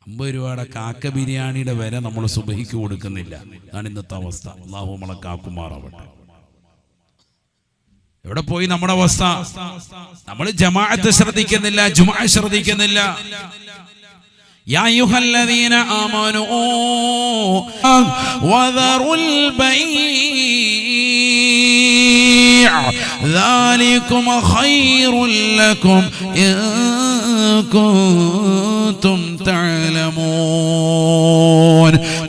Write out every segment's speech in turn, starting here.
50 രൂപയുടെ കാക്ക ബിരിയാണിയുടെ വില നമ്മൾ സുബഹിക്ക് കൊടുക്കുന്നില്ല. അതാണ് ഇന്നത്തെ അവസ്ഥ. അല്ലാഹു നമ്മളെ കാക്കുമാറാവട്ടെ. എവിടെ പോയി നമ്മുടെ അവസ്ഥ? നമ്മൾ ജമാഅത്ത് ശ്രദ്ധിക്കുന്നില്ല, ജുമുഅ ശ്രദ്ധിക്കുന്നില്ല. യാ അയ്യുഹല്ലദീന ആമനൂ വദറുൽ ബൈഅ ദാലികും ഖൈറുൽ ലക്കും ഇൻ കുൻതും തഅലമൂൻ.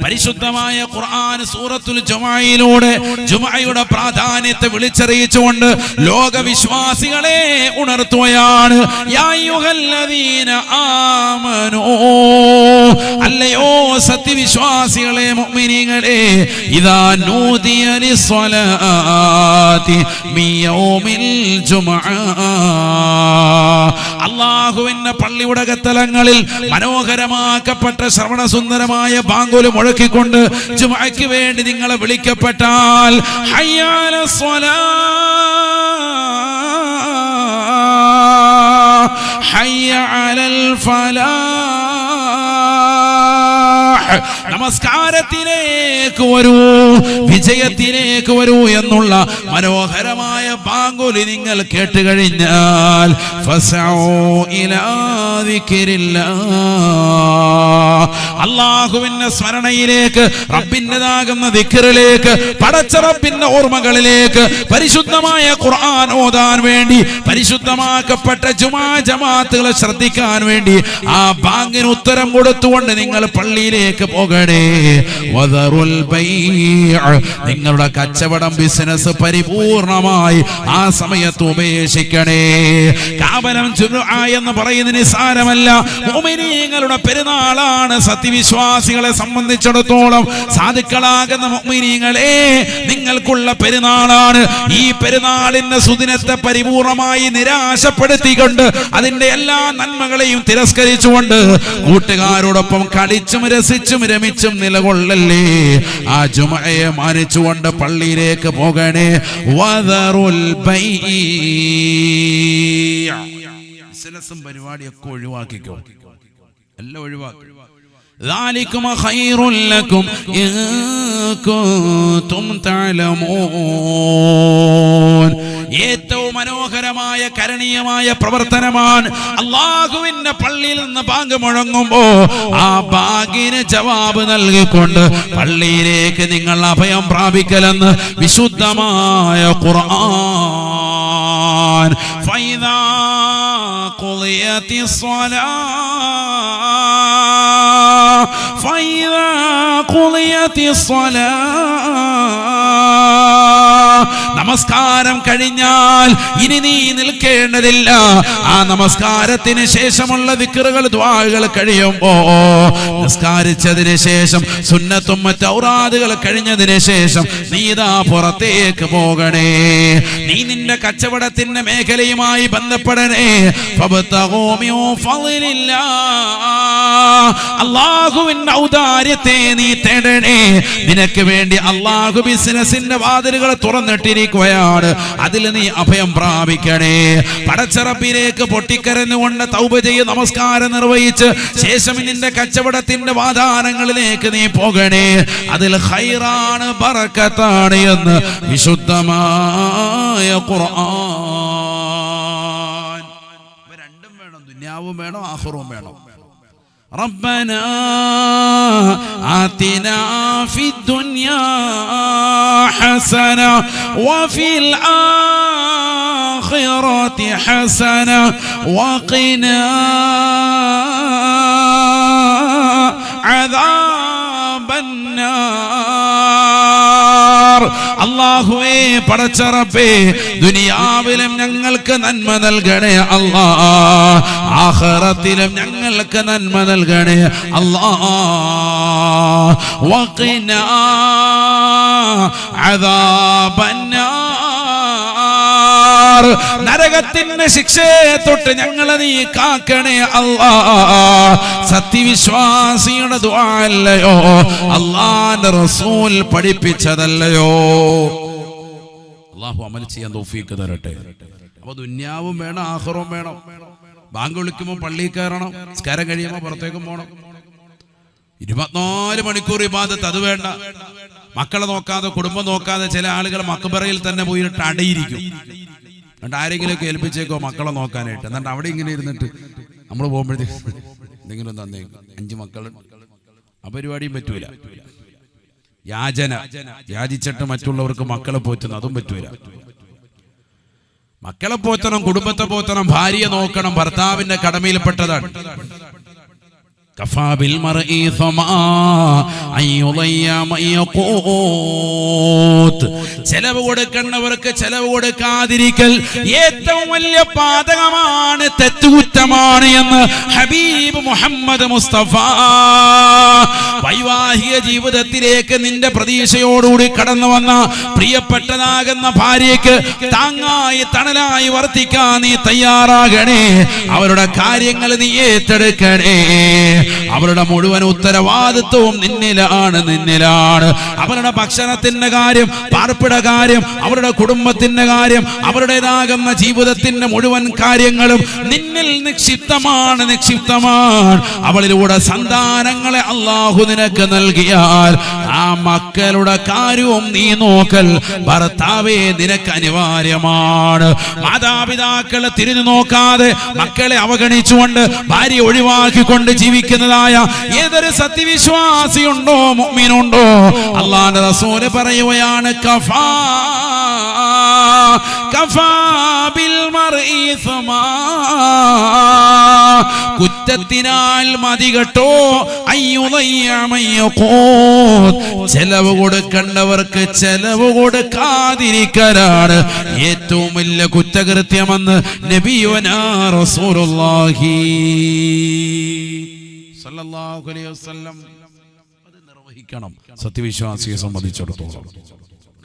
പരിശുദ്ധമായ ഖുർആൻ സൂറത്തുൽ ജുമുഅയിലൂടെ ജുമുഅയുടെ പ്രാധാന്യത്തെ വിളിച്ചറിയിച്ചുകൊണ്ട് ലോകവിശ്വാസികളെ ഉണർത്തുകയാണ്. യാ അയ്യുഹല്ലദീന ആമനൂ, അല്ലയോ സത്യവിശ്വാസികളെ, മുഅ്മിനീങ്ങളെ, ഇദാ നൂദിയ ലിസ്സലാത്തി മിൻ യൗമിൽ ജുമുഅ, അല്ലാഹുവിന്റെ പള്ളിയുടെ അകത്തളങ്ങളിൽ മനോഹരമാക്കപ്പെട്ട ശ്രവണസുന്ദരമായ ബാങ്കുല് മുഴക്കിക്കൊണ്ട് ജുമുഅയ്ക്ക് വേണ്ടി നിങ്ങളെ വിളിക്കപ്പെട്ടാൽ ഹയ്യ അലസ്സലാഹ് ഹയ്യ അലൽ ഫലാഹ്, നമസ്കാരത്തിലേക്ക് വരൂ, വിജയത്തിലേക്ക് വരൂ എന്നുള്ള മനോഹരമായ ബാങ്കുലി നിങ്ങൾ കേട്ട് കഴിഞ്ഞാൽ ഫസഉ ഇലാ ദിക്രില്ലാഹ്, അല്ലാഹുവിന്റെ സ്മരണയിലേക്ക്, റബ്ബിന്റേതാകുന്ന ദിക്റിലേക്ക്, പടച്ച റബ്ബിന്റെ ഓർമ്മകളിലേക്ക്, പരിശുദ്ധമായ ഖുർആൻ ഓതാൻ വേണ്ടി, പരിശുദ്ധമാക്കപ്പെട്ട ജുമാ ജമാഅത്തുകളെ ശ്രദ്ധിക്കാൻ വേണ്ടി ആ ബാങ്കിന് ഉത്തരം കൊടുത്തുകൊണ്ട് നിങ്ങൾ പള്ളിയിലേക്ക് പോകണേ. വദറുൽ ബൈഅ, നിങ്ങളുടെ കച്ചവടം, ബിസിനസ് പരിപൂർണമായി ആ സമയത്ത് ഉപേക്ഷിക്കണേ. കാബലം ജുമുഅ എന്ന് പറയുന്നത് നിസ്സാരമല്ല. മുഅ്മിനീങ്ങളുടെ പെരുന്നാളാണ്. സത്യവിശ്വാസികളെ സംബന്ധിച്ചിടത്തോളം സാധുക്കളാകുന്ന മുഅ്മിനീങ്ങളെ, നിങ്ങൾക്കുള്ള പെരുന്നാളാണ്. ഈ പെരുന്നാളിന്റെ സുദിനത്തെ പരിപൂർണമായി നിരാശപ്പെടുത്തിക്കൊണ്ട് അതിന്റെ എല്ലാ നന്മകളെയും തിരസ്കരിച്ചുകൊണ്ട് കൂട്ടുകാരോടൊപ്പം കളിച്ചും രസിച്ചും രമിച്ചും നിലകൊള്ളല്ലേ. ആ ജുമുഅയെ മാനിച്ചുകൊണ്ട് പള്ളിയിലേക്ക് പോകണേ. വദറുൽ ബൈഅ, ബിസിനസും പരിപാടിയൊക്കെ ഒഴിവാക്കിക്കോ, എല്ലാം ഒഴിവാക്കി. ذلكم خير لكم إن كنتم تعلمون. ഏറ്റവും മനോഹരമായ കരണീയമായ പ്രവർത്തനമാണ് അല്ലാഹുവിന്റെ പള്ളിയിൽ നിന്ന് ബാങ്ക് മുഴങ്ങുമ്പോ ആ ബാങ്കിന് ജവാബ് നൽകിക്കൊണ്ട് പള്ളിയിലേക്ക് നിങ്ങൾ അഭയം പ്രാപിക്കലെന്ന് വിശുദ്ധമായ ഖുർആൻ. ഫൈദാ ഖുളിയത്തിസ് സ്വലാഹ് ഫൈദാ ഖുളിയത്തിസ് സ്വലാഹ്, നമസ്കാരം കഴിഞ്ഞാൽ ഇനി നീ നിൽക്കേണ്ടതില്ല. ആ നമസ്കാരത്തിന് ശേഷമുള്ള ദിക്റുകൾ, ദുആകൾ കഴിയുമ്പോ, നിസ്കാരിച്ചതിന് ശേഷം സുന്നത്തും മറ്റ് ഔറാദുകൾ കഴിഞ്ഞതിന് ശേഷം നീ ഇതാ പുറത്തേക്ക് പോകണേ. നീ നിന്റെ കച്ചവടത്തിന്റെ മേഖലയുമായി ബന്ധപ്പെടണേ. ഫബ്തഗൂ മിൻ ഫളിലില്ലാഹ്, അല്ലാഹുവിന്റെ ഔദാര്യത്തെ നീ തേടണേ. നിനക്ക് വേണ്ടി അല്ലാഹു ബിസിനസിന്റെ വാതിലുകൾ തുറന്നിട്ടിരിക്കുകയാണ്. അതിൽ നീ അഭയം പ്രാപിക്കണേ. പടച്ച റബ്ബിലേക്ക് പൊട്ടിക്കരഞ്ഞുകൊണ്ട് തൗബ ചെയ്ത് നമസ്കാരം നിർവഹിച്ച് ശേഷം നിന്റെ കച്ചവടത്തിന്റെ വാതാനങ്ങളിലേക്ക് നീ പോകണേ. അതിൽ ഖൈറാണ്, ബറക്കത്താണ് എന്ന് വിശുദ്ധമായ ഖുർആൻ. രണ്ടും വേണം, ദുനിയാവും വേണം, ആഖിറവും വേണം. ربنا آتنا في الدنيا حسنة وفي الآخرة حسنة وقنا عذاب النار. അല്ലാഹുവേ, പടച്ച റബ്ബേ, ദുനിയാവിലും ഞങ്ങൾക്ക് നന്മ നൽകണേ അല്ലാഹ്, ആഖിറത്തിലും ഞങ്ങൾക്ക് നന്മ നൽകണേ അല്ലാഹ്. വഖിനാ അദാബന്നാർ, നരകത്തിന്റെ ശിക്ഷയെ തൊട്ട് ഞങ്ങളെ നീ കാക്കണേ അല്ലാഹ്. സത്യവിശ്വാസിയുടെ ദുആ അല്ലയോ, അല്ലാഹുവിന്റെ റസൂൽ പഠിപ്പിച്ചതല്ലയോ. അല്ലാഹു അമൽ ചെയ്യാൻ തൗഫീഖ് തരട്ടെ. അപ്പൊ ദുനിയാവും വേണം, ആഖിറവും വേണം. ബാങ്ക് വിളിക്കുമ്പോൾ പള്ളിയിൽ കയറണം, നിസ്കാരം കഴിയുമ്പോൾ പുറത്തേക്കും പോകണം. 24 മണിക്കൂർ ഇബാദത്ത്, അത് വേണ്ട. മക്കളെ നോക്കാതെ കുടുംബം നോക്കാതെ ചില ആളുകൾ മക്ബറയിൽ തന്നെ പോയിട്ട് അടയിരിക്കും. എന്നിട്ട് ആരെങ്കിലുമൊക്കെ ഏൽപ്പിച്ചേക്കോ മക്കളെ നോക്കാനായിട്ട്. എന്നിട്ട് അവിടെ ഇങ്ങനെ ഇരുന്നിട്ട് നമ്മൾ പോകുമ്പോഴത്തേക്ക് എന്തെങ്കിലും തന്നേക്കും. 5 മക്കൾ, ആ പരിപാടിയും പറ്റൂല. യാചന, യാചിച്ചിട്ട് മറ്റുള്ളവർക്ക് മക്കളെ പോറ്റുന്നു, അതും പറ്റൂല. മക്കളെ പോറ്റണം, കുടുംബത്തെ പോറ്റണം, ഭാര്യയെ നോക്കണം, ഭർത്താവിന്റെ കടമയിൽപ്പെട്ടതാണ്. ചെലവ് കൊടുക്കുന്നവർക്ക് ചെലവ് കൊടുക്കാതിരിക്കൽ ഏറ്റവും വലിയ പാതകമാണ്, തെറ്റുകുറ്റമാണ് എന്ന് ഹബീബ് മുഹമ്മദ് മുസ്തഫ. വൈവാഹിക ജീവിതത്തിലേക്ക് നിന്റെ പ്രതീക്ഷയോടുകൂടി കടന്നു വന്ന പ്രിയപ്പെട്ടതാകുന്ന ഭാര്യയ്ക്ക് താങ്ങായി തണലായി വർത്തിക്കാൻ നീ തയ്യാറാകണേ. അവരുടെ കാര്യങ്ങൾ നീ ഏറ്റെടുക്കണേ. അവരുടെ മുഴുവൻ ഉത്തരവാദിത്വവും നിന്നിലാണ്. അവരുടെ ഭക്ഷണത്തിന്റെ കാര്യം, പാർപ്പിട കാര്യം, അവരുടെ കുടുംബത്തിന്റെ കാര്യം, അവരുടേതാകുന്ന ജീവിതത്തിന്റെ മുഴുവൻ കാര്യങ്ങളും നിന്നിൽ നിക്ഷിപ്തമാണ്. അവളിലൂടെ സന്താനങ്ങളെ അല്ലാഹു നിനക്ക് നൽകിയാൽ ആ മക്കളുടെ കാര്യവും നീ നോക്കൽ ഭർത്താവേ നിനക്ക് അനിവാര്യമാണ്. മാതാപിതാക്കളെ തിരിഞ്ഞു നോക്കാതെ മക്കളെ അവഗണിച്ചുകൊണ്ട് ഭാര്യ ഒഴിവാക്കിക്കൊണ്ട് ജീവിക്കുന്നതായ ഏതൊരു സത്യവിശ്വാസിയുണ്ടോ, മുഅ്മിനുണ്ടോ, അല്ലാഹുവിന്റെ റസൂൽ പറയുകയാണ്, കഫാ ബിൽ മർഇ സമാ, കുറ്റത്തിനാൽ മതി കേട്ടോ. ചെലവ് കൊടുക്കേണ്ടവർക്ക് ചെലവ് കൊടുക്കാതിരിക്കലാണ് ഏറ്റവും വലിയ കുറ്റകൃത്യമെന്ന് നബിയുനാ റസൂലുള്ളാഹി സല്ലല്ലാഹു അലൈഹി വസല്ലം അത് നിർവഹിക്കണം. സത്യവിശ്വാസിയെ സംബന്ധിച്ചിടത്തോളം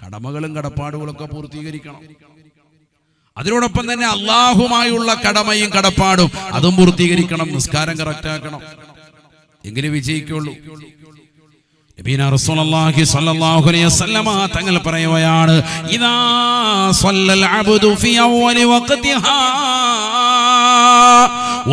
കടമകളും കടപ്പാടുകളൊക്കെ പൂർത്തീകരിക്കണം. അതിനോടൊപ്പം തന്നെ അല്ലാഹുമായുള്ള കടമയും കടപ്പാടും അതും പൂർത്തീകരിക്കണം. നിസ്കാരം കറക്റ്റ് ആക്കണം, എങ്ങനെ വിജയിക്കുള്ളൂ. നബീന റസൂലുള്ളാഹി സ്വല്ലല്ലാഹു അലൈഹി വസല്ലമ തങ്ങൾ പറയുകയാണ്, ഇദാ സ്വല്ലൽ അബ്ദു ഫി അവ്വലി വഖതിഹാ,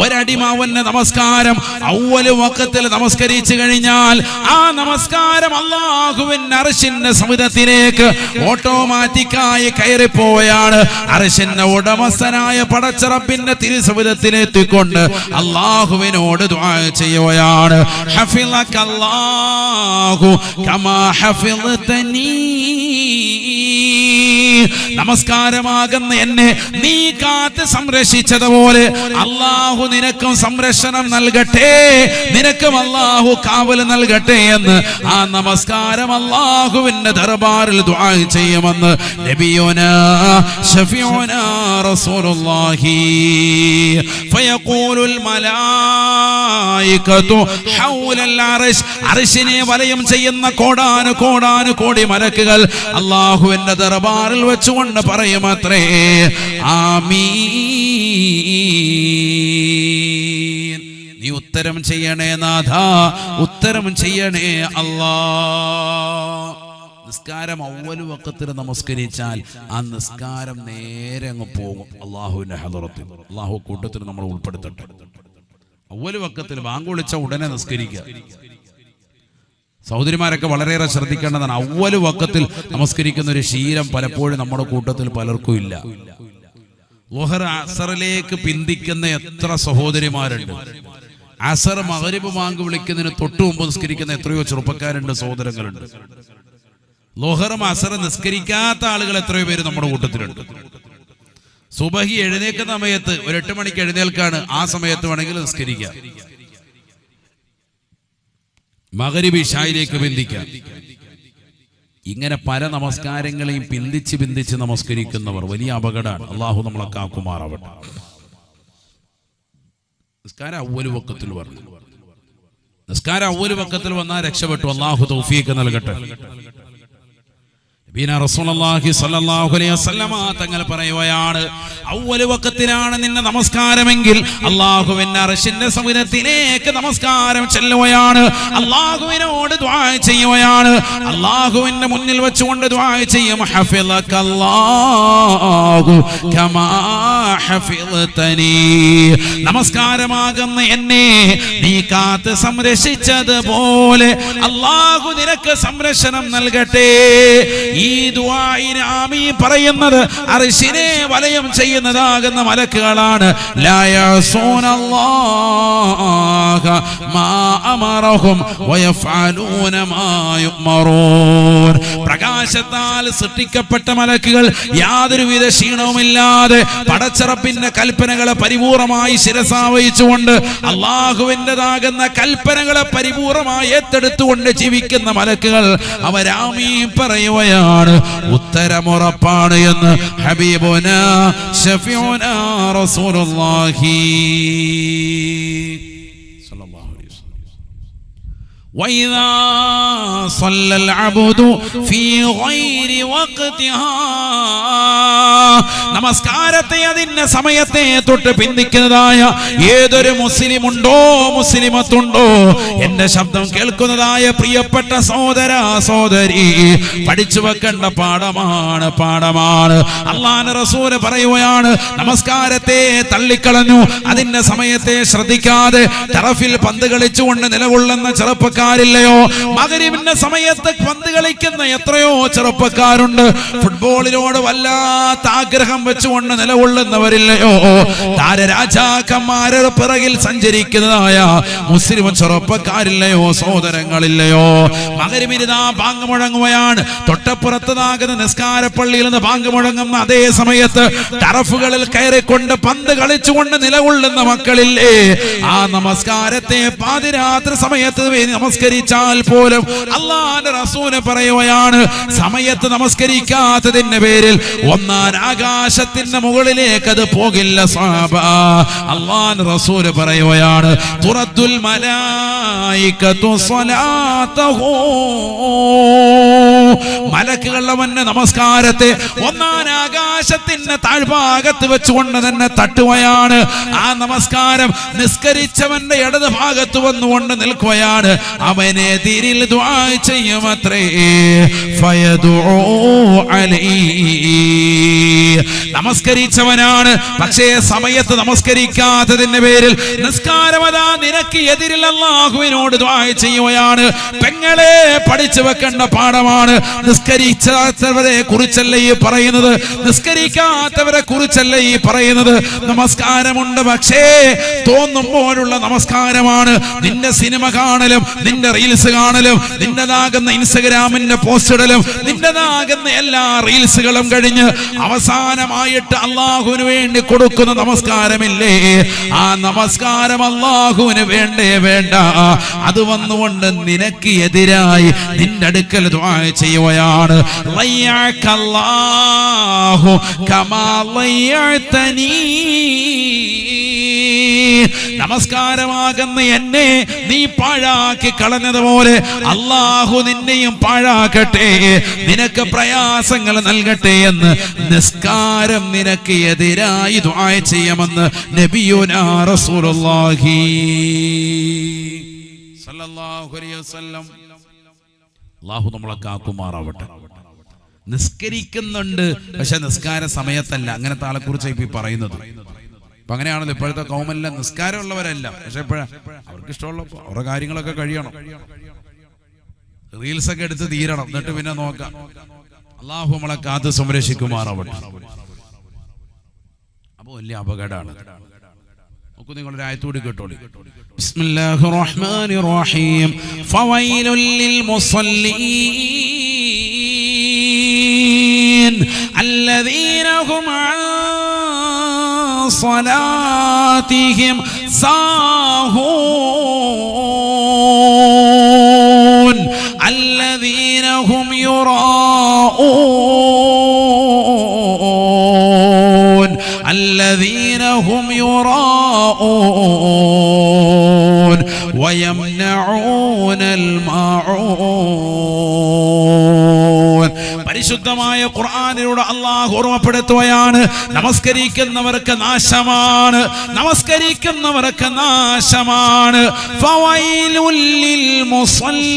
ഒരടിമാവന്റെ നമസ്കാരം അവ്വല് വഖത്തിൽ നമസ്കരിച്ചു കഴിഞ്ഞാൽ ആ നമസ്കാരം അല്ലാഹുവിന്റെ അർശിന്റെ സമുദ്രത്തിലേക്ക് ഓട്ടോമാറ്റിക്കായി കയറിപ്പോയാണ്. അർശിന്റെ ഉടമസ്ഥനായ പടച്ച റബ്ബിന്റെ തിരുസമുദ്രത്തിലെത്തിക്കൊണ്ട് അല്ലാഹുവിനോട് ദുആ ചെയ്യുകയാണ്, ഹഫിളകല്ലാഹു കമാ ഹഫിളതനീ, നമസ്കാരമാകുന്ന എന്നെ നീ കാത്ത് സംരക്ഷിച്ചതുപോലെ അല്ലാഹു നിനക്കും സംരക്ഷണം നൽകട്ടെ, നിനക്കും അല്ലാഹു കാവൽ നൽകട്ടെ എന്ന് ആ നമസ്കാരം അല്ലാഹുവിന്റെ ദർബാറിൽ ദുആ ചെയ്യുമെന്ന് നബിയുനാ ശഫീഉനാ റസൂലുള്ളാഹി. ഫയഖൂലുൽ മലായികതു ഹൗലൽ അർശ്, അർശിനെ വലയം ചെയ്യുന്ന കോടാനു കോടി മലക്കുകൾ അല്ലാഹുവിന്റെ ദർബാറിൽ വെച്ചുകൊണ്ട് പറയുമത്രേ, ആമീൻ. നീ ഉത്തരം ചെയ്യണേ നാഥ, ഉത്തരം ചെയ്യണേ അല്ലാ. നിസ്കാരം അവ്വൽ വഖത്തിൽ നമസ്കരിച്ചാൽ ആ നിസ്കാരം നേരെ അങ്ങ് പോകും അല്ലാഹുവിന്റെ ഹദറത്തിൽ. അല്ലാഹു കൂട്ടത്തിൽ നമ്മൾ ഉൾപ്പെടുത്തട്ടെ. അവ്വൽ വഖത്തിൽ ബാങ്ക് വിളിച്ച ഉടനെ നിസ്കരിക്കുക. സഹോദരിമാരൊക്കെ വളരെയേറെ ശ്രദ്ധിക്കേണ്ടതാണ്. അവ്വൽ വഖത്തിൽ നമസ്കരിക്കുന്ന ഒരു ശീലം പലപ്പോഴും നമ്മുടെ കൂട്ടത്തിൽ പലർക്കും ഇല്ല. ളുഹർ അസറിലേക്ക് പിന്തിക്കുന്ന എത്ര സഹോദരിമാരുണ്ട്. അസർ മഗ്രിബ് ബാങ്ക് വിളിക്കുന്നതിന് തൊട്ടു മുമ്പ് നിസ്കരിക്കുന്ന എത്രയോ ചെറുപ്പക്കാരുണ്ട്, സഹോദരങ്ങളുണ്ട്. ളുഹറും അസറും നിസ്കരിക്കാത്ത ആളുകൾ എത്രയോ പേര് നമ്മുടെ കൂട്ടത്തിലുണ്ട്. സുബഹി എഴുന്നേക്കുന്ന സമയത്ത് ഒരു 8 മണിക്ക് എഴുന്നേൽക്കാണ്, ആ സമയത്ത് വേണമെങ്കിൽ നിസ്കരിക്കാം. മഗ്രിബ് ഇശായിലേക്ക് ബന്ധിക്കാം. ഇങ്ങനെ പല നമസ്കാരങ്ങളെയും പിന്തിച്ച് നമസ്കരിക്കുന്നവർ വലിയ അപകടമാണ്. അള്ളാഹു നമ്മളെ കാക്കുമാറാവട്ടെ. നിസ്കാരം അവ്വൽ വഖത്തിൽ പറഞ്ഞു. നിസ്കാരം അവ്വൽ വഖത്തിൽ വന്നാൽ രക്ഷപ്പെട്ടു. അള്ളാഹു തൗഫീഖ് നൽകട്ടെ. റസൂലുള്ളാഹി സ്വല്ലല്ലാഹു അലൈഹി വസല്ലമ തങ്ങൾ പറയുകയാണ്, അവ്വൽ വഖത്തിലാണ് നിന്റെ നമസ്കാരമെങ്കിൽ അല്ലാഹുവിന്റെ അർശിന്റെ സമുദ്രത്തിലേക്ക് നമസ്കാരം ചെല്ലുകയാണ്, അല്ലാഹുവിനോട് ദുആ ചെയ്യുകയാണ്, അല്ലാഹുവിന്റെ മുന്നിൽ വെച്ചുകൊണ്ട് ദുആ ചെയ്യും. ഹഫിളകല്ലാഹു കമാ ഹഫിളതനി, നമസ്കാരമാകുന്ന എന്നെ നീ കാത്ത് സംരക്ഷിച്ചതുപോലെ അല്ലാഹു നിനക്ക് സംരക്ഷണം നൽകട്ടെ. ഈ ദുആഇന് ആമീൻ പറയുന്നത് അർശിനെ വലയം ചെയ്യുന്നതാകുന്ന മലക്കുകളാണ്. ലാ യഅസൂനല്ലാഹ മാ അമറഹും വയഫഅലൂന മാ യുഅ്മറൂൻ. പ്രകാശത്താൽ സൃഷ്ടിക്കപ്പെട്ട മലക്കുകൾ യാതൊരുവിധ ക്ഷീണവുമില്ലാതെ പടച്ചറപ്പിന്റെ കൽപ്പനകളെ പരിപൂർണമായി ശിരസാവഹിച്ചുകൊണ്ട് അല്ലാഹുവിൻ്റെതാകുന്ന കൽപ്പനകളെ പരിപൂർണമായി ഏറ്റെടുത്തുകൊണ്ട് ജീവിക്കുന്ന മലക്കുകൾ അവരാമീൻ പറയുകയാണ്. ഉത്തരമുറപ്പാണ് എന്ന് ഹബീബുനാ ശഫീഉനാ റസൂലുള്ളാഹി സ്വല്ലല്ലാഹു അലൈഹി വസല്ലം. وإذا صلى العبد في غير وقتها, നമസ്കാരത്തെ അതിന്റെ സമയത്തെ തൊട്ട് പിന്തിക്കുന്നതായ ഏതൊരു മുസ്ലിം ഉണ്ടോ മുസ്ലിമത്തുണ്ടോ, എന്റെ ശബ്ദം കേൾക്കുന്നതായ പ്രിയപ്പെട്ട സഹോദര സഹോദരി, പഠിച്ചു വെക്കേണ്ട പാഠമാണ്. അല്ലാഹുവിന്റെ റസൂൽ പറയുകയാണ്, നമസ്കാരത്തെ തള്ളിക്കളഞ്ഞു, അതിന്റെ സമയത്തെ ശ്രദ്ധിക്കാതെ തറഫിൽ പന്ത് കളിച്ചുകൊണ്ട് നിലകൊള്ളുന്ന ചെറുപ്പക്കാരില്ലയോ? മഗ്‌രിബിന്റെ സമയത്ത് പന്ത് കളിക്കുന്ന എത്രയോ ചെറുപ്പക്കാരുണ്ട്. ഫുട്ബോളിനോട് വല്ലാത്ത ആഗ്രഹം വെച്ചുകൊണ്ട് നിലകൊള്ളുന്നവരില്ലയോ? താരരാജാക്കന്മാരുടെ പിറകിൽ സഞ്ചരിക്കുന്നതായ മുസ്ലിം ചെറുപ്പക്കാരില്ലയോ? സഹോദരങ്ങളില്ലയോ? മഗ്‌രിബിനാ ബാങ്ക് മുഴങ്ങുകയാണ്. തൊട്ടപ്പുറത്തതാകുന്ന നിസ്കാര പള്ളിയിൽ നിന്ന് ബാങ്ക് മുഴങ്ങുന്ന അതേ സമയത്ത് ടറഫുകളിൽ കയറിക്കൊണ്ട് പന്ത് കളിച്ചുകൊണ്ട് നിലകൊള്ളുന്ന മക്കളില്ലേ? ആ നമസ്കാരത്തെ പാതിരാത്രി സമയത്ത് നമസ്കരിച്ചാൽ പോലും അല്ലാഹുവിന്റെ റസൂൽ പറയുകയാണ്, സമയത്ത് നമസ്കരിക്കാത്തതിന്റെ പേരിൽ ഒന്നാം ആകാശത്തിന്റെ മുകളിലേക്ക് അത് പോകില്ല സ്വഹാബ. അല്ലാഹുവിന്റെ റസൂൽ പറയുകയാണ്, തുറദ്ദുൽ മലായികതു സ്വലാതഹു, മലക്കുകൾ അവന്റെ നമസ്കാരത്തെ ഒന്നാം ആകാശത്തിന്റെ താഴ്ഭാഗത്ത് വെച്ചുകൊണ്ട് തന്നെ തട്ടുകയാണ്. ആ നമസ്കാരം നിസ്കരിച്ചവന്റെ ഇടത് ഭാഗത്ത് വന്നുകൊണ്ട് നിൽക്കുകയാണ്. അവനെതിരിൽ ദുആ ചെയ്യുമത്രേ. ഫയദുഉ അലൈഹി, നമസ്കരിച്ചവനാണ്, പക്ഷേ സമയത്ത് നമസ്കരിക്കാത്തതിന്റെ പേരിൽ നിസ്കാരമതാ നിനക്ക് എതിരിൽ അല്ലാഹുവിനോട് ദുആ ചെയ്യുകയാണ്. പെങ്ങളെ, പഠിച്ചു വെക്കേണ്ട പാഠമാണ്. നിസ്കരിക്കാത്തവരെ കുറിച്ചല്ല ഈ പറയുന്നത്, നിസ്കരിക്കാത്തവരെ കുറിച്ചല്ല ഈ പറയുന്നത്. നമസ്കാരമുണ്ട്, പക്ഷേ തോന്നുമ്പോഴുള്ള നമസ്കാരമാണ്. നിന്റെ സിനിമ കാണലും, നിന്റെ റീൽസ് കാണലും, നിന്റേതാകുന്ന ഇൻസ്റ്റഗ്രാമിന്റെ പോസ്റ്റ് ഇടലും, നിന്റേതാകുന്ന എല്ലാ റീൽസുകളും കഴിഞ്ഞ് അവസാനമായിട്ട് അല്ലാഹുവിന് വേണ്ടി കൊടുക്കുന്ന നമസ്കാരമില്ലേ? ആ നമസ്കാരം അല്ലാഹുവിന് വേണ്ടേ വേണ്ട. അത് വന്നുകൊണ്ട് നിനക്ക് എതിരായി നിന്റെ അടുക്കൽ ദുആ ചെയ്യുകയാണ്. ലയ്യഅക്കല്ലാഹു കമാ ലയ്യഅതനീ, നമസ്കാരമാകുന്ന എന്നെ നീ പാഴാക്കി കളഞ്ഞതുപോലെ അല്ലാഹു നിന്നെയും പാഴാക്കട്ടെ, നിനക്ക് പ്രയാസങ്ങൾ നൽകട്ടെ എന്ന് നിസ്കാരം നിനക്ക് എതിരായി ദുആ ചെയ്യുമെന്ന് നബിയുനാ റസൂലുള്ളാഹി സ്വല്ലല്ലാഹു അലൈഹി വസല്ലം. അല്ലാഹു നമ്മളെ കാക്കുമാറാവട്ടെ. നിസ്കരിക്കുന്നുണ്ട്, പക്ഷെ നിസ്കാര സമയത്തല്ല. അങ്ങനത്തെ ആളെ കുറിച്ച് ഇപ്പൊ പറയുന്നത്. അപ്പൊ അങ്ങനെയാണല്ലോ ഇപ്പോഴത്തെ കൗമെല്ലാം നിസ്കാരമുള്ളവരല്ല, പക്ഷെ എപ്പോഴാ അവർക്ക് ഇഷ്ടമുള്ള അവരുടെ കാര്യങ്ങളൊക്കെ കഴിയണം, റീൽസ് ഒക്കെ എടുത്ത് തീരണം, എന്നിട്ട് പിന്നെ നോക്കാം. അല്ലാഹു നമ്മളെ കാത്ത് സംരക്ഷിക്കുമാറാവട്ടെ. അപ്പൊ വലിയ അപകടമാണ്. നോക്കൂ, നിങ്ങളൊരു ആയത്തോട് കേട്ടോളി. ബിസ്മില്ലാഹിർ റഹ്മാനിർ റഹീം. ഫവൈലുൽ ലിൽ മുസല്ലീൻ അല്ലദീന ഹും صلاتهم ساهون الذين هم يراءون الذين هم يراءون ويمنعون الماعون. പരിശുദ്ധമായ ഖുർആനിലൂടെ അല്ലാഹു ഓർമ്മപ്പെടുത്തുകയാണ്, നമസ്കരിക്കുന്നവർക്ക് നാശമാണ്, നമസ്കരിക്കുന്നവർക്ക് നാശമാണ്. ഫവൈലുൽ ലിൽ മുസല്ലീൻ,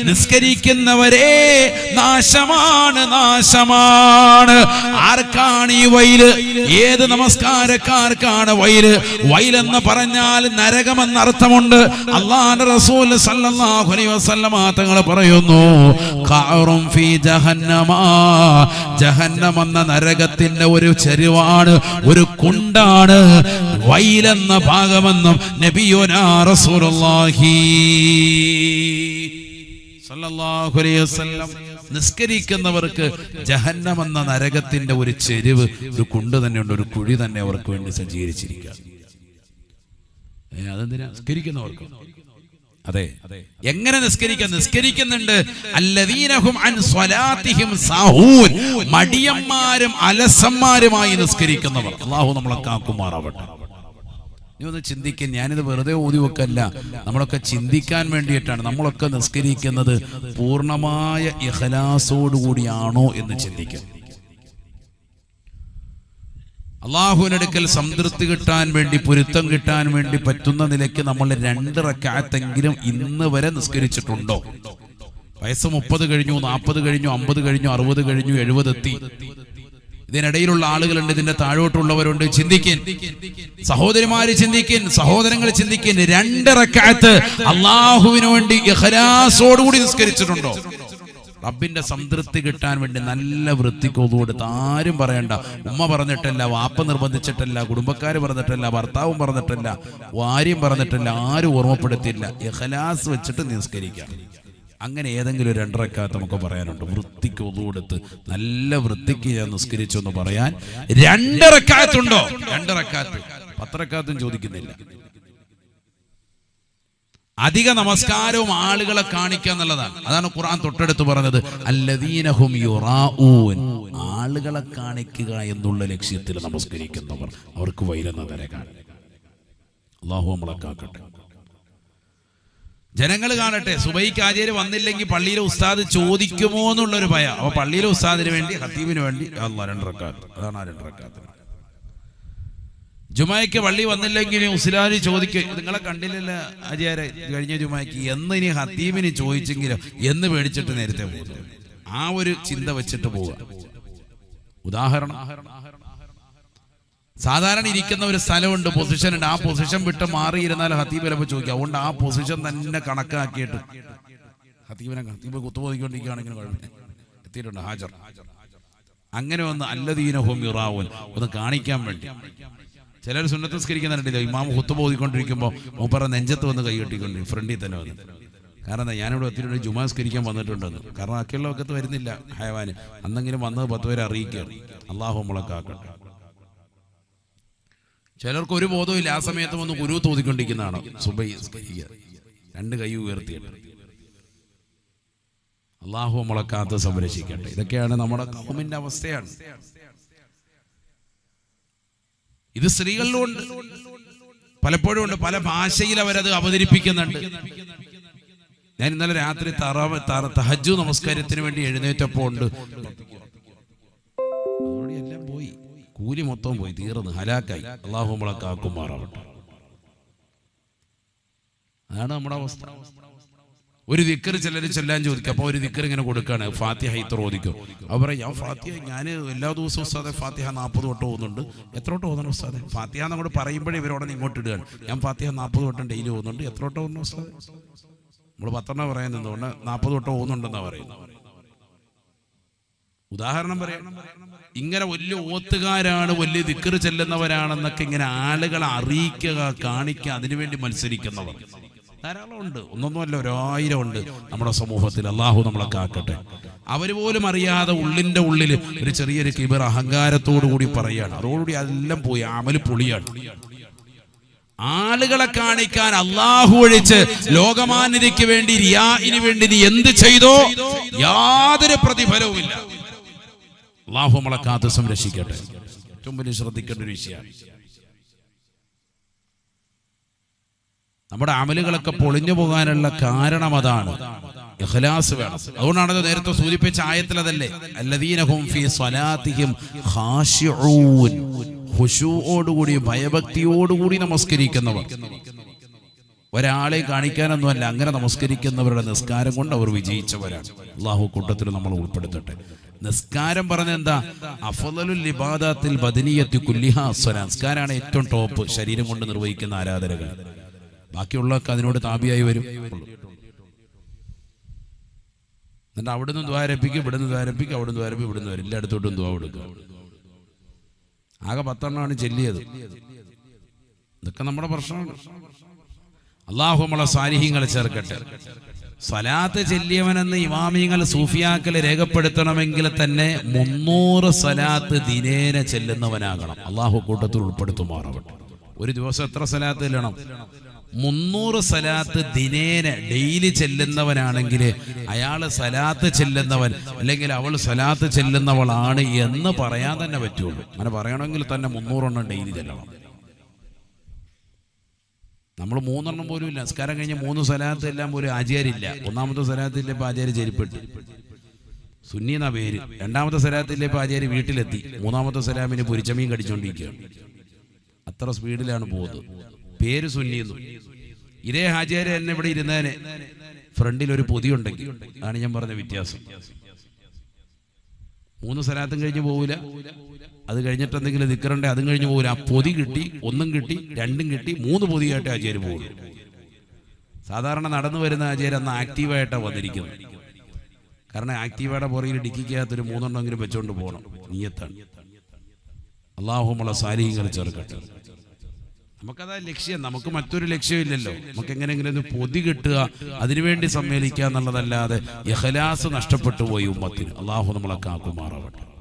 നിസ്കരിക്കുന്നവരെ നാശമാണ്, നാശമാണ്. ആർക്കാണ് ഈ വൈല്? ഏത് നമസ്കാരക്കാർക്കാണ് വൈല്? വൈലെന്ന് പറഞ്ഞാൽ നരകമെന്ന അർത്ഥമുണ്ട്. അല്ലാഹുവിന്റെ റസൂൽ സല്ലല്ലാഹു അലൈഹി വസല്ലമ തങ്ങൾ പറയുന്നു, ഖഅറും ഫീ ജഹന്നമ, ജഹന്നം എന്ന നരകത്തിന്റെ ഒരു ചെരുവാണ്, ഒരു കുണ്ടാണ് വൈലെന്ന ഭാഗമെന്നും നബിയുനാ റസൂലുള്ളാഹി സല്ലല്ലാഹു അലൈഹി വസല്ലം. നിസ്കരിക്കുന്നവർക്ക് ജഹന്നം എന്ന നരകത്തിന്റെ ഒരു ചെരുവ്, ഒരു കുണ്ട് തന്നെയുണ്ട്, ഒരു കുഴി തന്നെ അവർക്ക് വേണ്ടി സജ്ജീകരിച്ചിരിക്കുക. അതെന്തിനാ? നിസ്കരിക്കുന്നവർക്ക്. അതെ, എങ്ങനെ നിസ്കരിക്കാൻ? നിസ്കരിക്കുന്നുണ്ട്. അല്ലദീനഹും അൻ സ്വലാത്തിഹിം സാഹൂൻ, മടിയന്മാരും അലസന്മാരുമായി നിസ്കരിക്കുന്നവർ. അല്ലാഹു നമ്മളെ കാക്കുമാറാവട്ടെ. നീ ഒന്ന് ചിന്തിക്കാൻ, ഞാനിത് വെറുതെ ഓതി വെക്കല്ല, നമ്മളൊക്കെ ചിന്തിക്കാൻ വേണ്ടിയിട്ടാണ്. നമ്മളൊക്കെ നിസ്കരിക്കുന്നത് പൂർണ്ണമായ ഇഖ്ലാസോടുകൂടിയാണോ എന്ന് ചിന്തിക്കാം. അള്ളാഹുവിനടുക്കൽ സംതൃപ്തി കിട്ടാൻ വേണ്ടി, പൊരുത്തം കിട്ടാൻ വേണ്ടി പറ്റുന്ന നിലയ്ക്ക് നമ്മൾ 2 റക്അത്തെങ്കിലും ഇന്ന് വരെ നിസ്കരിച്ചിട്ടുണ്ടോ? വയസ്സ് 30 കഴിഞ്ഞു, 40 കഴിഞ്ഞു, 50 കഴിഞ്ഞു, 60 കഴിഞ്ഞു, 70 എത്തി. ഇതിനിടയിലുള്ള ആളുകളുണ്ട്, ഇതിന്റെ താഴോട്ടുള്ളവരുണ്ട്. ചിന്തിക്കിൻ സഹോദരിമാര്, ചിന്തിക്കിൻ സഹോദരങ്ങൾ, ചിന്തിക്കിൻ. 2 റക്അത്ത് അള്ളാഹുവിന് വേണ്ടി ഇഖ്ലാസോടുകൂടി നിസ്കരിച്ചിട്ടുണ്ടോ? റബ്ബിന്റെ സംതൃപ്തി കിട്ടാൻ വേണ്ടി നല്ല വൃത്തിക്ക് ഒതുകൊടുത്ത്. ആരും പറയണ്ട, ഉമ്മ പറഞ്ഞിട്ടല്ല, വാപ്പ നിർബന്ധിച്ചിട്ടല്ല, കുടുംബക്കാര് പറഞ്ഞിട്ടല്ല, ഭർത്താവും പറഞ്ഞിട്ടല്ല, ആരും പറഞ്ഞിട്ടല്ല, ആരും ഓർമ്മപ്പെടുത്തിയില്ല. ഇഖ്ലാസ് വെച്ചിട്ട് നിസ്കരിക്കാം. അങ്ങനെ ഏതെങ്കിലും 2 റക്അത്ത് നമുക്ക് പറയാനുണ്ട്. വൃത്തിക്ക് ഒതുകൊടുത്ത് നല്ല വൃത്തിക്ക് ഞാൻ നിസ്കരിച്ചു എന്ന് പറയാൻ 2 റക്അത്തുണ്ടോ? 2 റക്അത്ത്, 10 റക്അത്തും ചോദിക്കുന്നില്ല. അധിക നമസ്കാരവും ആളുകളെ കാണിക്കുക എന്നുള്ളതാണ്. അതാണ് ഖുർആൻ തൊട്ടടുത്ത് പറഞ്ഞത്, അല്ലദീനഹും യുറാഊൻ, ആളുകളെ കാണിക്കുക എന്നുള്ള ലക്ഷ്യത്തിൽ നമസ്കരിക്കുന്നവർ, അവർക്ക് വൈലെന്ന നരകാണ്. അല്ലാഹു നമ്മളെ കാക്കട്ടെ. ജനങ്ങൾ കാണട്ടെ, സുബൈക്ക് ആചാര്യ വന്നില്ലെങ്കിൽ പള്ളിയിലെ ഉസ്താദ് ചോദിക്കുമോ എന്നുള്ളൊരു ഭയം. അപ്പൊ പള്ളിയിലെ ഉസ്താദിന് വേണ്ടി, ഖത്തീബിന് വേണ്ടി 2 റക്അത്ത്. അതാണ് ആ 2 റക്അത്ത്. ജുമായ്ക്ക് പള്ളി വന്നില്ലെങ്കിൽ ഉസ്താദ് ചോദിക്കും, നിങ്ങളെ കണ്ടില്ലല്ലോ ആചാര്യ കഴിഞ്ഞ ജുമായ്ക്ക്, എന്ന് ഇനി ഖത്തീബിന് ചോദിച്ചെങ്കിലോ എന്ന് പേടിച്ചിട്ട് നേരത്തെ പോകുന്നു. ആ ഒരു ചിന്ത വെച്ചിട്ട് പോവുക. ഉദാഹരണം, സാധാരണ ഇരിക്കുന്ന ഒരു സ്ഥലമുണ്ട്, പൊസിഷൻ ഉണ്ട്. ആ പൊസിഷൻ വിട്ട് മാറിയിരുന്നാൽ ഖത്തീബ് ചിലപ്പോൾ ചോദിക്കുക. അതുകൊണ്ട് ആ പൊസിഷൻ തന്നെ കണക്കാക്കിയിട്ട് ഖത്തീബ് കുത്തുപോയിക്കൊണ്ടിരിക്കുകയാണെങ്കിൽ എത്തിയിട്ടുണ്ട് ഹാജർ. അങ്ങനെ ഒന്ന് അല്ലദീനഹും യുറാഊൻ ഒന്ന് കാണിക്കാൻ വേണ്ടി. ചിലർ സുന്നത്ത് നിസ്കരിക്കുന്നുണ്ടല്ലോ, ഇമാം ഖുത്ബ ഓതിക്കൊണ്ടിരിക്കുമ്പോൾ മൂപ്പറ നെഞ്ചത്ത് വന്ന് കൈ കെട്ടിക്കൊണ്ട് ഫ്രണ്ടിൽ തന്നെ വന്ന്. കാരണം എന്താ? ഞാനിവിടെ ഒത്തിരി ജുമാ നിസ്കരിക്കാൻ വന്നിട്ടുണ്ടെന്ന്. കാരണം ബാക്കിയുള്ള വക്കത്ത് വരുന്നില്ല ഹയവാന്. അന്നെങ്കിലും വന്നത് 10 പേരെ അറിയിക്കുകയാണ്. അല്ലാഹു നമ്മളെ കാക്കട്ടെ. ചിലർക്ക് ഒരു ബോധവും ഇല്ല. ആ സമയത്ത് വന്ന് കുരു തോതിക്കൊണ്ടിരിക്കുന്നതാണ് സുബൈ 2 കൈ ഉയർത്തിയിട്ട്. അല്ലാഹു നമ്മളെ കാത്ത് സംരക്ഷിക്കട്ടെ. ഇതൊക്കെയാണ് നമ്മുടെ ഖൗമിന്റെ അവസ്ഥയാണ്. ഇത് സ്ത്രീകളിലുണ്ട്, പലപ്പോഴും ഉണ്ട്. പല ഭാഷയിൽ അവരത് അവതരിപ്പിക്കുന്നുണ്ട്. ഞാൻ ഇന്നലെ രാത്രി തഹജ്ജുദ് നമസ്കാരത്തിന് വേണ്ടി എഴുന്നേറ്റപ്പോൾ ഉണ്ട്, എല്ലാം പോയി, കൂലി മൊത്തം പോയി, തീർന്ന് ഹലാക്കായി. അല്ലാഹു നമ്മളെ കാക്കുമാറാവട്ടെ. അതാണ് നമ്മുടെ അവസ്ഥ. ഒരു ദിക്ർ ചിലർ ചെല്ലാൻ ചോദിക്കും. അപ്പോൾ ഒരു ദിക്ർ ഇങ്ങനെ കൊടുക്കുകയാണ്, ഫാത്തിഹ ഇത്ര ഓദിക്കും. അവർ പറയും, ഞാൻ എല്ലാ ദിവസവും ഉസ്താദെ ഫാത്തിഹ 40 വട്ടം ഓതുന്നുണ്ട്. എത്ര വട്ടം ഓതണം ഉസ്താദെ? ഫാത്തിഹ എന്നോട് പറയുമ്പോഴേ ഇവരോടെ ഇങ്ങോട്ട് ഇടുകയാണ്. ഞാൻ ഫാത്തിഹ 40 വട്ടം ഡെയിലി ഓതുന്നുണ്ട്. എത്ര വട്ടം ഓതണം ഉസ്താദെ? നമ്മൾ 10 പറയാൻ നിന്നുകൊണ്ട് 40 വട്ടം ഓതുന്നുണ്ടെന്നാണ് പറയുന്നത്. ഉദാഹരണം പറയാം, ഇങ്ങനെ വലിയ ഓത്തുകാരാണ്, വലിയ ദിക്ർ ചെല്ലുന്നവരാണെന്നൊക്കെ ഇങ്ങനെ ആളുകളെ അറിയിക്കുക, കാണിക്കുക, അതിനുവേണ്ടി മത്സരിക്കുന്നവർ ധാരാളം ഉണ്ട്. ഒന്നൊന്നുമല്ല, 1000 ഉണ്ട് നമ്മുടെ സമൂഹത്തിൽ. അല്ലാഹു നമ്മളെ കാക്കട്ടെ. അവര് പോലും അറിയാതെ ഉള്ളിന്റെ ഉള്ളിൽ ഒരു ചെറിയൊരു കിബർ, അഹങ്കാരത്തോടു കൂടി പറയാണ്. അതോടുകൂടി അതെല്ലാം പോയി, അമല് പൊളിയാണ്. ആളുകളെ കാണിക്കാൻ അല്ലാഹു ഒഴിച്ച് ലോകമാന്യതയ്ക്ക് വേണ്ടി, റിയാഇന് വേണ്ടി നീ എന്ത് ചെയ്തോ യാതൊരു പ്രതിഫലവുമില്ല. അല്ലാഹു നമ്മളെ കാത്ത് സംരക്ഷിക്കട്ടെ. ഏറ്റവും വലിയ ശ്രദ്ധിക്കേണ്ട ഒരു വിഷയമാണ്. നമ്മുടെ അമലുകളൊക്കെ പൊളിഞ്ഞു പോകാനുള്ള കാരണം അതാണ്, ഇഖ്ലാസ് വേണം. അതുകൊണ്ടാണത് നേരത്തെ സൂചിപ്പിച്ച ആയത്തിൽ അതല്ലേ, അല്ലദീനഹും ഫീ സ്വലാത്തിഹിം ഖാശിഊൻ, ഖുശൂഓടുകൂടി ഭയഭക്തിയോടുകൂടി നമസ്കരിക്കുന്നവർ. ഒരാളെ കാണിക്കാനൊന്നുമല്ല, അങ്ങനെ നമസ്കരിക്കുന്നവരുടെ നിസ്കാരം കൊണ്ട് അവർ വിജയിച്ചവരാണ്. അല്ലാഹു കൂട്ടത്തിൽ നമ്മൾ ഉൾപ്പെടുത്തട്ടെ. നിസ്കാരം പറഞ്ഞ എന്താ, അഫ്ളലുൽ ഇബാദത്തിൽ ബദനിയത്തി കുല്ലിഹാ സ്വലാത്ത്. നിസ്കാരമാണ് ഏറ്റവും ടോപ്പ്, ശരീരം കൊണ്ട് നിർവഹിക്കുന്ന ആരാധനകൾ. ബാക്കിയുള്ളതൊക്കെ അതിനോട് താപിയായി വരും. എന്നിട്ട് അവിടുന്ന് ദ്വാരപ്പിക്കും, ഇവിടുന്ന് ദ്വാരപ്പിക്കും, അവിടുന്ന് ദ്വാരപ്പിക്കും, ഇവിടുന്ന് വരും, എല്ലായിടത്തോട്ടും ദ്വാ കൊടുക്കുക. ആകെ 10 എണ്ണമാണ് ചെല്ലിയത്. ഇതൊക്കെ നമ്മുടെ പ്രശ്നമാണ്. അല്ലാഹു നമ്മളെ സാലിഹീങ്ങളെ ചേർക്കട്ടെ. സ്വലാത്ത് ചെല്ലിയവനെന്ന് ഇമാമിങ്ങൾ സൂഫിയാക്കൾ രേഖപ്പെടുത്തണമെങ്കിൽ തന്നെ 300 സ്വലാത്ത് ദിനേന ചെല്ലുന്നവനാകണം. അല്ലാഹു കൂട്ടത്തിൽ ഉൾപ്പെടുത്തുമാറാവട്ടെ. ഒരു ദിവസം എത്ര സ്വലാത്ത് ചെല്ലണം? 300 സ്വലാത്ത് ദിനേന ഡെയിലി ചെല്ലുന്നവനാണെങ്കിൽ അയാൾ സ്വലാത്ത് ചെല്ലുന്നവൻ അല്ലെങ്കിൽ അവൾ സ്വലാത്ത് ചെല്ലുന്നവളാണ് എന്ന് പറയാൻ തന്നെ പറ്റുള്ളൂ. അങ്ങനെ പറയണമെങ്കിൽ തന്നെ 300 എണ്ണം ഡെയിലി ചെല്ലണം. നമ്മൾ 3 എണ്ണം പോലും ഇല്ല. നിസ്കാരം കഴിഞ്ഞ് 3 സ്വലാത്ത് എല്ലാം പോലും ആചാരില്ല. 1-ാമത്തെ സ്വലാത്തില്ല, ഇപ്പം ആചാര്യ ചെരിപ്പെട്ട് സുന്നി എന്നാ പേര്. 2-ാമത്തെ സ്വലാത്തില്ല, ഇപ്പം ആചാര്യ വീട്ടിലെത്തി. 3-ാമത്തെ സ്വലാമിന് പൊരിച്ചമീൻ കടിച്ചുകൊണ്ടിരിക്കുകയാണ്. അത്ര സ്പീഡിലാണ് പോകുന്നത്. പേര് സുന്നിയെന്നു. ഇതേ ആചാര്യ എന്നെ ഇവിടെ ഇരുന്നേനെ ഫ്രണ്ടിൽ ഒരു പൊതിയുണ്ടെങ്കിൽ, അതാണ് ഞാൻ പറഞ്ഞ വ്യത്യാസം. 3 സ്വലാത്തും കഴിഞ്ഞ് പോവില്ല. അത് കഴിഞ്ഞിട്ട് എന്തെങ്കിലും ദിക്റുണ്ടെ അതും കഴിഞ്ഞ് പോകില്ല. ആ പൊതി കിട്ടി, 1 കിട്ടി, 2 കിട്ടി, 3 പൊതിയായിട്ട് ആചാര്യ പോകുള്ളൂ. സാധാരണ നടന്നു വരുന്ന ആചാര്യ അന്ന് ആക്റ്റീവായിട്ടാണ് വന്നിരിക്കുന്നത്. കാരണം ആക്റ്റീവയുടെ പുറകിൽ ഡിക്കിക്കകത്തൊരു 3 എണ്ണമെങ്കിലും വെച്ചുകൊണ്ട് പോകണം. നിയ്യത്താണ്. അല്ലാഹു നമ്മളെ സാലിഹീങ്ങൾ ചേർക്കട്ടെ. നമുക്കതാ ലക്ഷ്യം. നമുക്ക് മറ്റൊരു ലക്ഷ്യമില്ലല്ലോ. നമുക്ക് എങ്ങനെയെങ്കിലും ഒന്ന് പൊതി കിട്ടുക, അതിനുവേണ്ടി സമ്മേളിക്കുക എന്നുള്ളതല്ലാതെ ഇഖ്ലാസ് നഷ്ടപ്പെട്ടു പോയി ഉമ്മത്തിന്. അല്ലാഹു നമ്മളെ കാക്കുമാറാവട്ടെ.